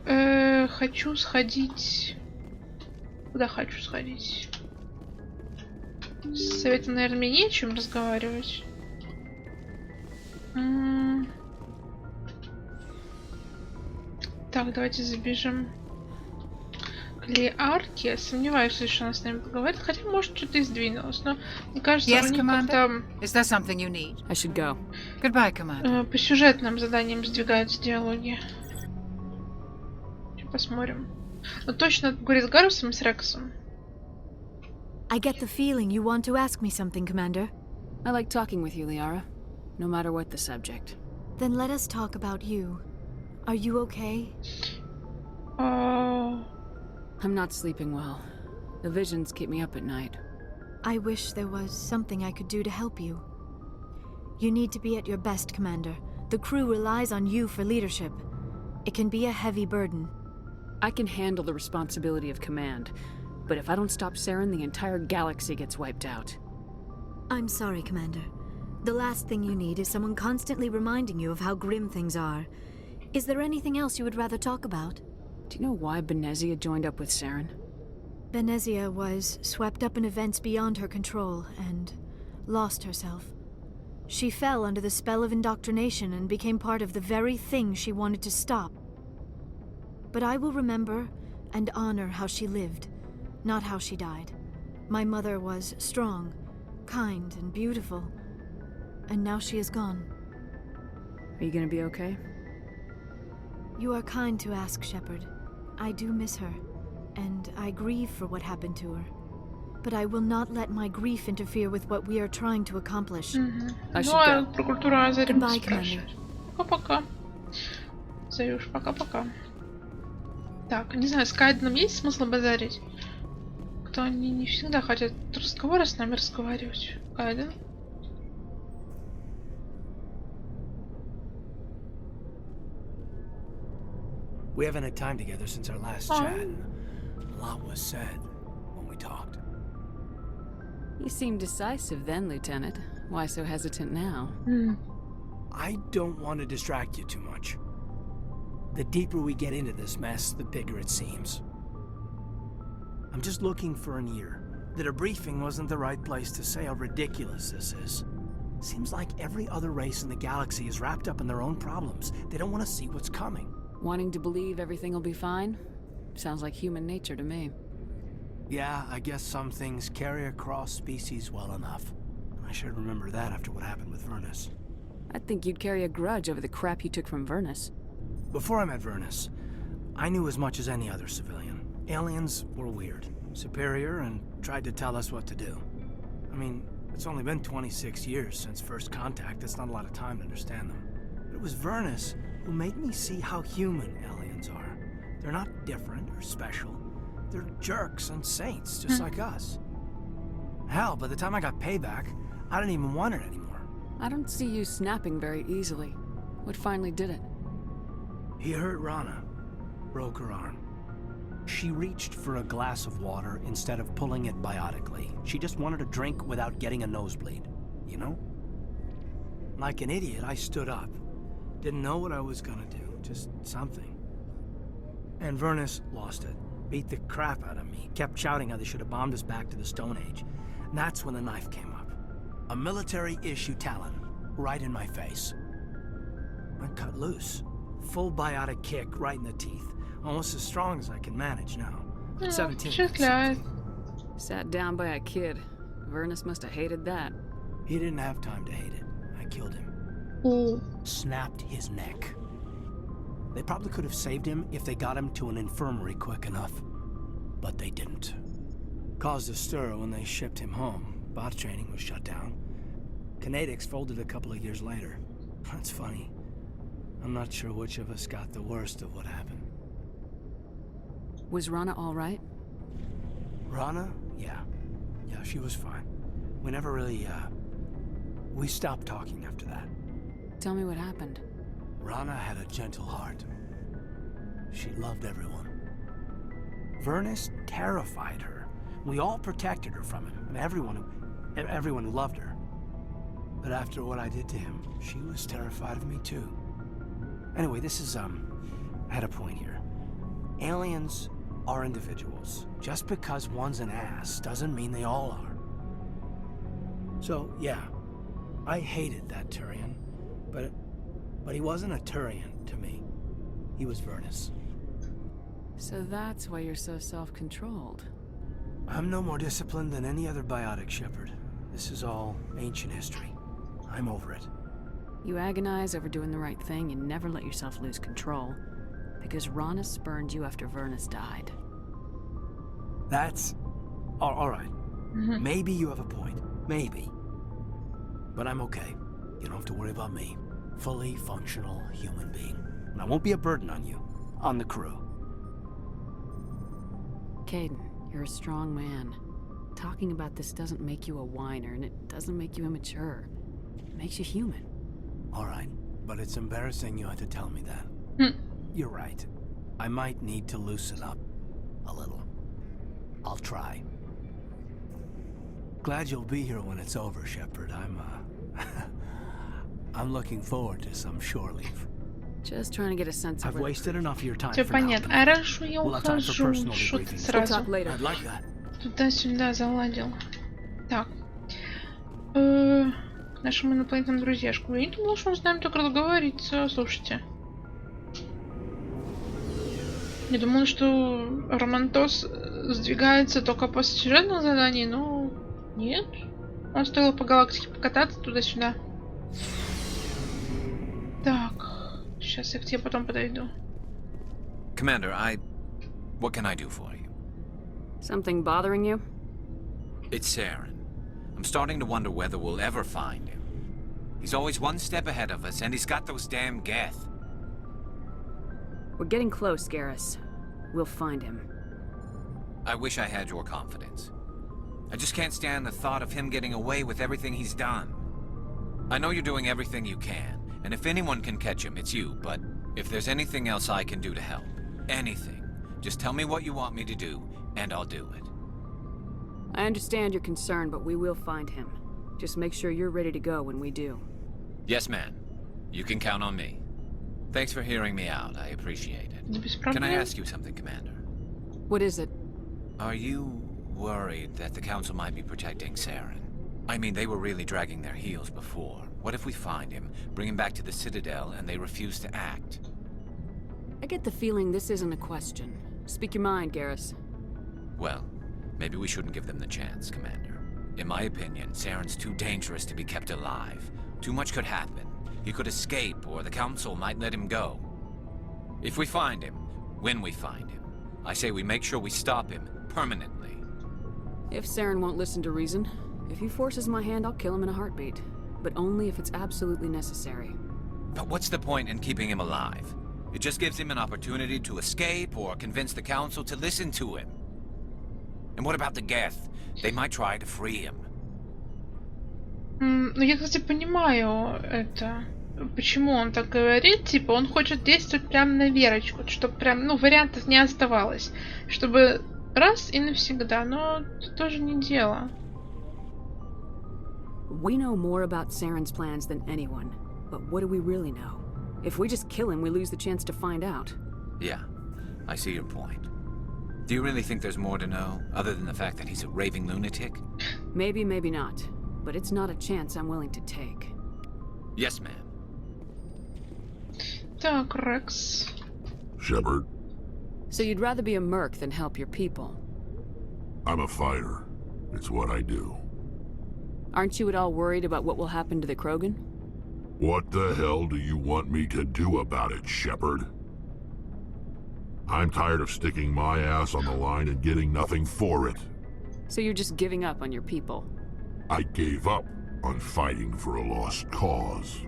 хочу сходить. Куда хочу сходить? С советом, наверное, мне не о чем разговаривать. Так, давайте забежим к Лиарке. Сомневаюсь, что она с нами поговорит. Хотя, может, что-то и сдвинулось. Но мне кажется, Yes, у них Commander? как-то Is there something you need? I should go. Goodbye, Commander. по сюжетным заданиям сдвигаются диалоги. Сейчас посмотрим. Но точно говорит с Гарусом и с Рексом. I get the feeling you want to ask me something, Commander. I like talking with you, Liara. No matter what the subject. Then let us talk about you. Are you okay? Oh. I'm not sleeping well. The visions keep me up at night. I wish there was something I could do to help you. You need to be at your best, Commander. The crew relies on you for leadership. It can be a heavy burden. I can handle the responsibility of command, but if I don't stop Saren, the entire galaxy gets wiped out. I'm sorry, Commander. The last thing you need is someone constantly reminding you of how grim things are. Is there anything else you would rather talk about? Do you know why Benezia joined up with Saren? Benezia was swept up in events beyond her control and lost herself. She fell under the spell of indoctrination and became part of the very thing she wanted to stop. But I will remember and honor how she lived, not how she died. My mother was strong, kind, and beautiful. And now she is gone. Are you gonna be okay? You are kind to ask, Shepard. I do miss her, and I grieve for what happened to her. But I will not let my grief interfere with what we are trying to accomplish. I should go. Про культуру Азарем Goodbye, спрашивать. Пока-пока. Заюш, пока-пока. Так, не знаю, с Кайденом есть смысл базарить? Кто они не всегда хотят разговора с нами разговаривать. Кайден? We haven't had time together since our last chat. A lot was said when we talked. You seemed decisive then, Lieutenant. Why so hesitant now? I don't want to distract you too much. The deeper we get into this mess, the bigger it seems. I'm just looking for an ear. The debriefing wasn't the right place to say how ridiculous this is. Seems like every other race in the galaxy is wrapped up in their own problems. They don't want to see what's coming. Wanting to believe everything will be fine? Sounds like human nature to me. Yeah, I guess some things carry across species well enough. I should remember that after what happened with Vernus. I think you'd carry a grudge over the crap you took from Vernus. Before I met Vernus, I knew as much as any other civilian. Aliens were weird, superior, and tried to tell us what to do. I mean, it's only been 26 years since first contact. That's not a lot of time to understand them. But it was Vernus who made me see how human aliens are. They're not different or special. They're jerks and saints, just like us. Hell, by the time I got payback, I didn't even want it anymore. I don't see you snapping very easily. What finally did it? He hurt Rana, broke her arm. She reached for a glass of water instead of pulling it biotically. She just wanted a drink without getting a nosebleed, you know? Like an idiot, I stood up. Didn't know what I was gonna do, just something. And Vernus lost it. Beat the crap out of me. Kept shouting how they should have bombed us back to the Stone Age. And that's when the knife came up. A military-issue talon, right in my face. I cut loose. Full biotic kick right in the teeth. Almost as strong as I can manage now. At 17. Sat down by a kid. Vernus must have hated that. He didn't have time to hate it. I killed him. Snapped his neck. They probably could have saved him if they got him to an infirmary quick enough. But they didn't. Caused a stir when they shipped him home. Bot training was shut down. Kinetics folded a couple of years later. That's funny. I'm not sure which of us got the worst of what happened. Was Rana all right? Rana? Yeah. Yeah, she was fine. We never really, we stopped talking after that. Tell me what happened. Rana had a gentle heart. She loved everyone. Vernus terrified her. We all protected her from him, and everyone who loved her. But after what I did to him, she was terrified of me too. Anyway, this is, at a point here. Aliens are individuals. Just because one's an ass doesn't mean they all are. So, yeah, I hated that Turian, but he wasn't a Turian to me. He was Vernus. So that's why you're so self-controlled. I'm no more disciplined than any other biotic Shepard. This is all ancient history. I'm over it. You agonize over doing the right thing and never let yourself lose control. Because Rana spurned you after Vernus died. That's... all right. Maybe you have a point. Maybe. But I'm okay. You don't have to worry about me. Fully functional human being. And I won't be a burden on you. On the crew. Caden, you're a strong man. Talking about this doesn't make you a whiner, and it doesn't make you immature. It makes you human. All right. But it's embarrassing you had to tell me that. You're right. I might need to loosen up a little. I'll try. Glad you'll be here when it's over, Shepard. I'm looking forward to some shore leave. Just trying to get a sense of... I've wasted enough of your time. Все понятно. Хорошо, я ухожу. Шо ты сразу туда-сюда заладил. Так. К нашему инопланетному друзьяшку. Я не думала, что он с нами так разговаривается. Слушайте. Я думала, что Романтос сдвигается только после сюжетных заданий, но нет. Он стоило по галактике покататься туда-сюда. Так. Сейчас я к тебе потом подойду. Commander, what can I do for you? Something bothering you? It's Saren. I'm starting to wonder whether we'll ever find him. He's always one step ahead of us, and he's got those damn geth. We're getting close, Garrus. We'll find him. I wish I had your confidence. I just can't stand the thought of him getting away with everything he's done. I know you're doing everything you can, and if anyone can catch him, it's you, but if there's anything else I can do to help, anything, just tell me what you want me to do, and I'll do it. I understand your concern, but we will find him. Just make sure you're ready to go when we do. Yes, ma'am. You can count on me. Thanks for hearing me out. I appreciate it. Can I ask you something, Commander? What is it? Are you worried that the Council might be protecting Saren? I mean, they were really dragging their heels before. What if we find him, bring him back to the Citadel, and they refuse to act? I get the feeling this isn't a question. Speak your mind, Garrus. Well, maybe we shouldn't give them the chance, Commander. In my opinion, Saren's too dangerous to be kept alive. Too much could happen. He could escape, or the Council might let him go. If we find him, when we find him, I say we make sure we stop him, permanently. If Saren won't listen to reason, if he forces my hand, I'll kill him in a heartbeat. But only if it's absolutely necessary. But what's the point in keeping him alive? It just gives him an opportunity to escape, or convince the Council to listen to him. And what about the geth? They might try to free him. Ну, я, кстати, понимаю это. Почему он так говорит? Типа, он хочет действовать прям на верочку, чтобы прям, ну, вариантов не оставалось. Чтобы раз и навсегда, но это тоже не дело. We know more about Saren's plans than anyone, but what do we really know? If we just kill him, we lose the chance to find out. Yeah, I see your point. Do you really think there's more to know, other than the fact that he's a raving lunatic? Maybe, maybe not. But it's not a chance I'm willing to take. Yes, ma'am. Так, Рекс. Shepard, So you'd rather be a merc than help your people? I'm a fighter. It's what I do. Aren't you at all worried about what will happen to the Krogan? What the hell do you want me to do about it, Shepard? I'm tired of sticking my ass on the line and getting nothing for it. So you're just giving up on your people? I gave up on fighting for a lost cause.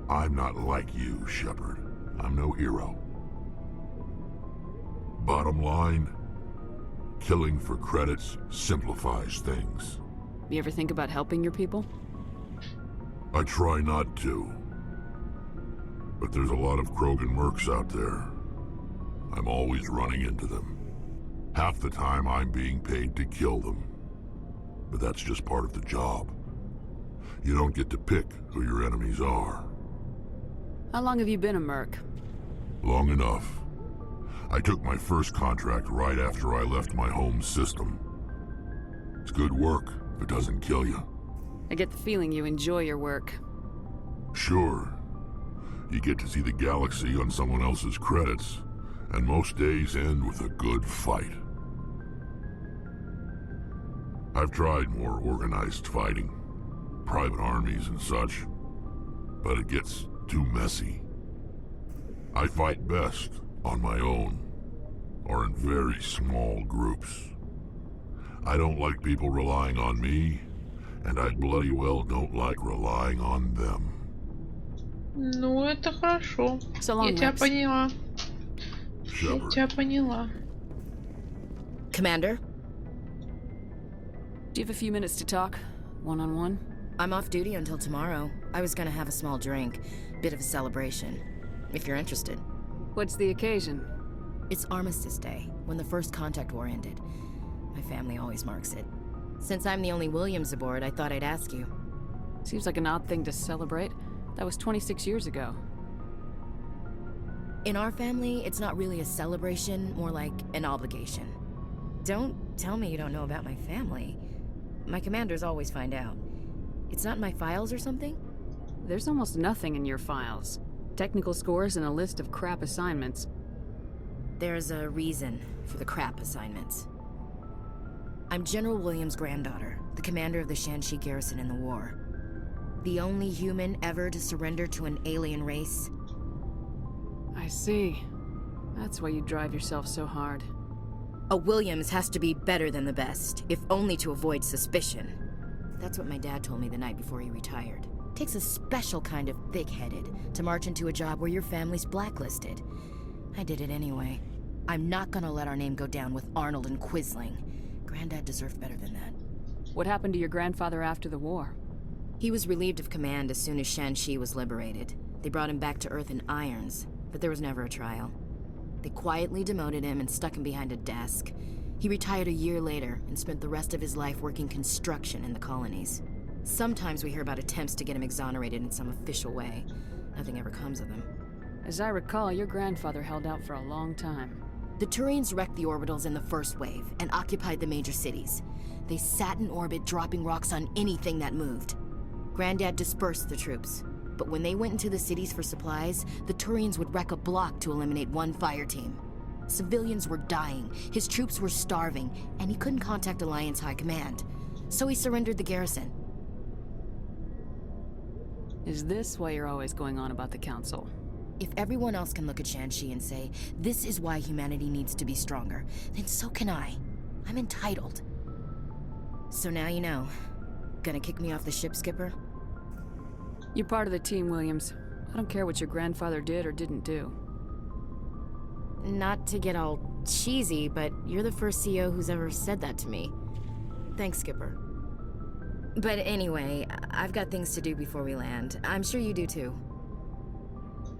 I'm not like you, Shepard. I'm no hero. Bottom line, killing for credits simplifies things. You ever think about helping your people? I try not to. But there's a lot of Krogan mercs out there. I'm always running into them. Half the time I'm being paid to kill them. But that's just part of the job. You don't get to pick who your enemies are. How long have you been a merc? Long enough. I took my first contract right after I left my home system. It's good work if it doesn't kill you. I get the feeling you enjoy your work. Sure. You get to see the galaxy on someone else's credits, and most days end with a good fight. I've tried more organized fighting, private armies and such, but it gets too messy. I fight best on my own, or in very small groups. I don't like people relying on me, and I bloody well don't like relying on them. Ну, это хорошо. Я тебя поняла. Я тебя поняла. Commander? Do you have a few minutes to talk? One-on-one? I'm off duty until tomorrow. I was gonna have a small drink. Bit of a celebration. If you're interested. What's the occasion? It's Armistice Day, when the First Contact War ended. My family always marks it. Since I'm the only Williams aboard, I thought I'd ask you. Seems like an odd thing to celebrate. That was 26 years ago. In our family, it's not really a celebration, more like an obligation. Don't tell me you don't know about my family. My commanders always find out. It's not in my files or something? There's almost nothing in your files. Technical scores and a list of crap assignments. There's a reason for the crap assignments. I'm General Williams' granddaughter, the commander of the Shanxi garrison in the war. The only human ever to surrender to an alien race. I see. That's why you drive yourself so hard. A Williams has to be better than the best, if only to avoid suspicion. That's what my dad told me the night before he retired. Takes a special kind of thick-headed to march into a job where your family's blacklisted. I did it anyway. I'm not gonna let our name go down with Arnold and Quisling. Granddad deserved better than that. What happened to your grandfather after the war? He was relieved of command as soon as Shanxi was liberated. They brought him back to Earth in irons, but there was never a trial. They quietly demoted him and stuck him behind a desk. He retired a year later and spent the rest of his life working construction in the colonies. Sometimes we hear about attempts to get him exonerated in some official way. Nothing ever comes of him. As I recall, your grandfather held out for a long time. The Turians wrecked the orbitals in the first wave and occupied the major cities. They sat in orbit, dropping rocks on anything that moved. Granddad dispersed the troops, but when they went into the cities for supplies, the Turians would wreck a block to eliminate one fire team. Civilians were dying, his troops were starving, and he couldn't contact Alliance High Command. So he surrendered the garrison. Is this why you're always going on about the Council? If everyone else can look at Shanxi and say, this is why humanity needs to be stronger, then so can I. I'm entitled. So now you know. Gonna kick me off the ship, Skipper? You're part of the team, Williams. I don't care what your grandfather did or didn't do. Not to get all cheesy, but you're the first CO who's ever said that to me. Thanks, Skipper. But anyway, I've got things to do before we land. I'm sure you do too.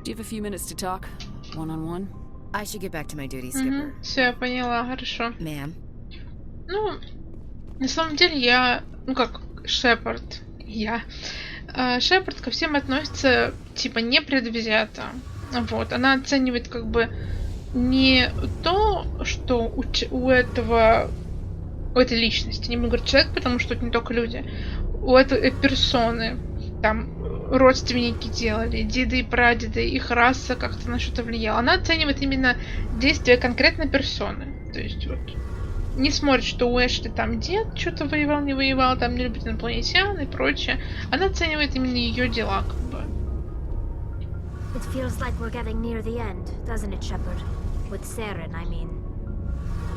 Do you have a few minutes to talk? One-on-one? I should get back to my duty, Skipper. Все, я поняла, хорошо. Ma'am? Ну, на самом деле я, ну как, Шепард, я Шепард ко всем относится, типа, непредвзято. Вот, она оценивает, как бы, не то, что у этой личности, не буду говорить человек, потому что это не только люди, у этой персоны, там, родственники делали, деды и прадеды, их раса как-то на что-то влияла. Она оценивает именно действия конкретной персоны. То есть вот не смотрит, что у Эшли там дед что-то воевал, не воевал, там не любит инопланетян и прочее. Она оценивает именно ее дела, как бы. It feels like we're getting near the end, doesn't it, Shepard? With Saren, I mean.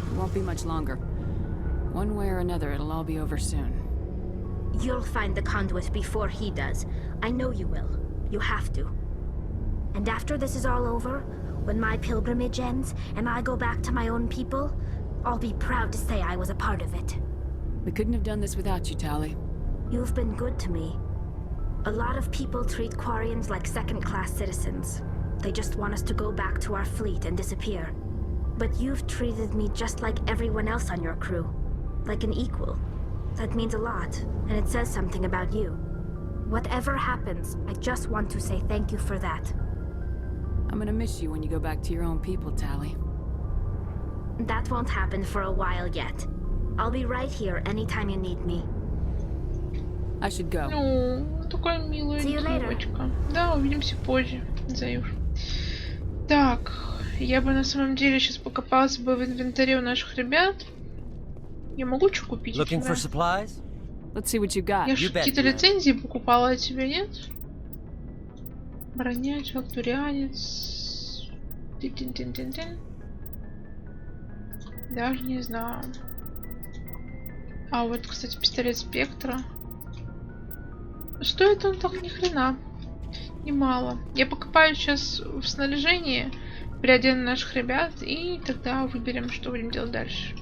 It won't be much longer. One way or another, it'll all be over soon. You'll find the conduit before he does. I know you will. You have to. And after this is all over, when my pilgrimage ends and I go back to my own people, I'll be proud to say I was a part of it. We couldn't have done this without you, Tali. You've been good to me. A lot of people treat Quarians like second-class citizens. They just want us to go back to our fleet and disappear. But you've treated me just like everyone else on your crew. Like an equal. That means a lot, and it says something about you. Whatever happens, I just want to say thank you for that. I'm gonna miss you when you go back to your own people, Tali. That won't happen for a while yet. I'll be right here anytime you need me. I should go. Ну, такая милая девочка. Да, увидимся позже, Заюш. Так, я бы на самом деле сейчас покопалась бы в инвентаре у наших ребят. Я могу что купить? Looking for supplies? Let's see what you got. Я же какие-то лицензии покупала, а тебе нет? Броня, человек-турианец. Даже не знаю. А вот, кстати, пистолет спектра. Стоит он так ни хрена. Немало. Я покопаю сейчас в снаряжении, переодену наших ребят, и тогда выберем, что будем делать дальше.